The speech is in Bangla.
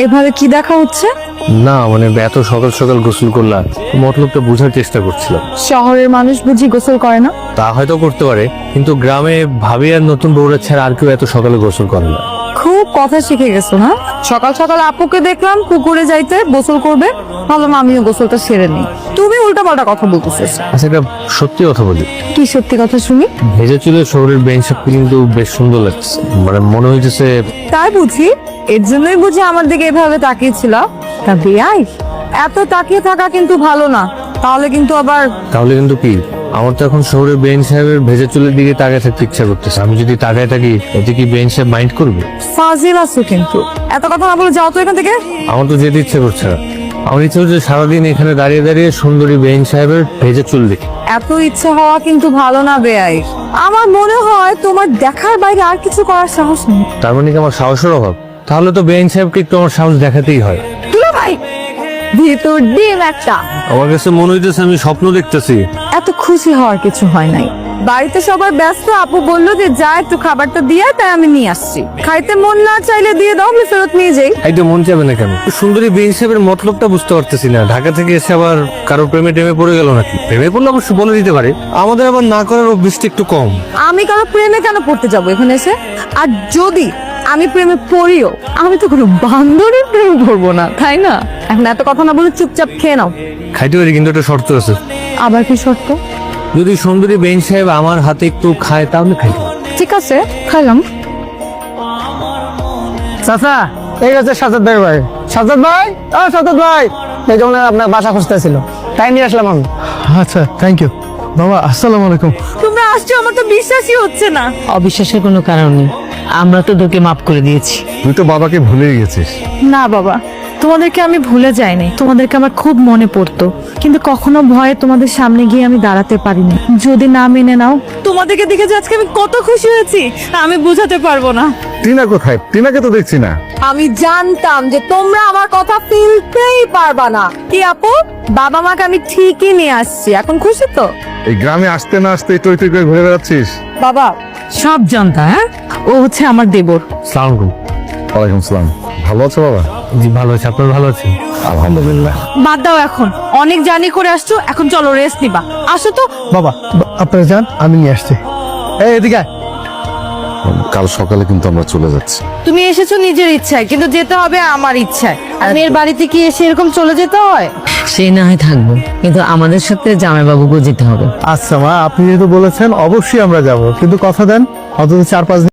এভাবে কি দেখা হচ্ছে? না মানে এত সকাল সকাল গোসল করলাম, মতলবটা বোঝার চেষ্টা করছিলাম। শহরের মানুষ বুঝি গোসল করে না? তা হয়তো করতে পারে, কিন্তু গ্রামে ভাবি আর নতুন বউরা ছাড়া আর কেউ এত সকালে গোসল করে না। খুব কথা শিখে গেছো না? সকাল সকাল আপুকে দেখলাম পুকুরে যাইতে গোসল করবে, ভাবলাম আমিও গোসলটা সেরে নিই। তুমি উল্টাপাল্টা কথা বলতেছো। আচ্ছা, এটা সত্যি কথা বলি, কি সত্যি কথা শুনি? ভেজে চুলে শহরের বেঞ্চটা কিন্তু বেশ সুন্দর লাগছে, মানে মনে হইতেছে। তাই বুঝি? এর জন্যই বুঝি আমার দিকে এভাবে তাকিয়েছিল? তা বিয়াই, এত তাকিয়ে থাকা কিন্তু ভালো না, তাহলে কিন্তু আবার। তাহলে কিন্তু কি, আমার তো এখন শহরের বেঞ্চ সাহেবের ভেজে চুলের দিকে তাকায় থাকতে ইচ্ছা করতেছে। আমি যদি তাকায় থাকি, এতে কি বেঞ্চ সাহেব মাইন্ড করবে? ফাজিল আছো কিন্তু। এত কথা না বলে যাও তো এখান থেকে। আমার তো যেতে ইচ্ছে করছে না। আমার ইচ্ছে হচ্ছে সারাদিন এখানে দাঁড়িয়ে দাঁড়িয়ে সুন্দরী বেঞ্চ সাহেবের ভেজে চুল দেখি। এত ইচ্ছা হওয়া কিন্তু ভালো না বেয়াই। আমার মনে হয় তোমার দেখার বাইরে আর কিছু করার সাহস নেই। তার মানে কি আমার সাহসের অভাব? তাহলে তো বেঞ্চ সাহেবকে একটু আমার সাহস দেখাতেই হয়। দুলা ভাই, ভিতর ডিম একটা। আমার কাছে মনে হইতেছে আমি স্বপ্ন দেখতেছি। এত খুশি হওয়ার কিছু হয় নাই। বাড়িতে সবাই ব্যস্ত, আপু বললো যে যা একটু খাবারটা দিয়ে, তাই আমি নিয়ে আসছি। খাইতে মন না চাইলে দিয়ে দাও, আমি ফেরত নিয়ে যাই। এইটা মন চাবে না কেন? সুন্দরী বেঞ্চ সাহেবের মতলবটা বুঝতে পারতেছি না। ঢাকা থেকে এসে আবার কারো প্রেমে টেমে পড়ে গেল নাকি? প্রেমে পড়লে অবশ্য বলে দিতে পারে, আমাদের আবার না করার অভ্যেসটা একটু কম। আমি কারো প্রেমে কেন পড়তে যাবো এখানে এসে? আর যদি আমি প্রেমে পড়িও, আমি তো কোনো বান্দরের প্রেমে পড়বো না, তাই না? এখন এত কথা না বলে চুপচাপ খেয়ে নাও। খাইতে পারি, কিন্তু একটা শর্ত আছে। আবার কি শর্ত? যদি সুন্দরী বেঞ্চ সাহেব আমার হাতে একটু খায়, তাহলে খাইতে পারি। ঠিক আছে, খাইলাম। চাচা, এই হচ্ছে সাজাদ ভাই। ভাই সাজাদ ভাই, ও সাজাদ ভাই, এই জন্য আপনার বাসা খুঁজতেছিল, তাই নিয়ে আসলাম আমি। আচ্ছা, থ্যাংক ইউ বাবা। আসসালামু আলাইকুম। তোমরা আসছো, আমার তো বিশ্বাসই হচ্ছে না। অবিশ্বাসের কোনো কারণ নেই, আমরা তো তোকে মাফ করে দিয়েছি। তুই তো বাবাকে ভুলে গেছিস। না বাবা, তোমাদেরকে আমি ভুলে যাইনি। তোমাদেরকে আমার খুব মনে পড়তো, কিন্তু কখনো ভয়ে তোমাদের সামনে গিয়ে আমি দাঁড়াতে পারিনি। যদি না মেনে নাও, তোমাদেরকে দেখে যে আজকে আমি কত খুশি হয়েছি আমি বুঝাতে পারবো না। টিনা কোথায়? টিনাকে তো দেখছি না। আমি জানতাম যে তোমরা আমার কথা ফিলতেই পারবা না। কি আপু, বাবা মাকে আমি ঠিকই নিয়ে আসছি। এখন খুশি তো? এই গ্রামে আসতে না আসতে টই টই করে ঘুরে বেড়াচ্ছিস। বাবা, সব জানতা, হ্যাঁ? ও হচ্ছে আমার দেবর। সালাম আলাইকুম। ওয়ালাইকুম সালাম। ভালো আছো বাবা? জি ভালো আছে, আপনার ভালো আছেন? আলহামদুলিল্লাহ। বাদ দাও এখন, অনেক জার্নি করে আসছো, এখন চলো রেস্ট নিবা। আসো তো। বাবা, আপনারা যান, আমি নিয়ে আসছি। এই এদিকে আয়। কাল সকালে কিন্তু আমরা চলে যাচ্ছি। তুমি এসেছো নিজের ইচ্ছায়, কিন্তু যেতে হবে আমার ইচ্ছায়। আর মেয়ের বাড়িতে কি এসে এরকম চলে যেতে হয়? সে না হয় থাকবো, কিন্তু আমাদের সাথে জামাইবাবুকেও যেতে হবে। আচ্ছা মা, আপনি যেহেতু বলেছেন অবশ্যই আমরা যাব, কিন্তু কথা দেন অন্তত 4-5 দিন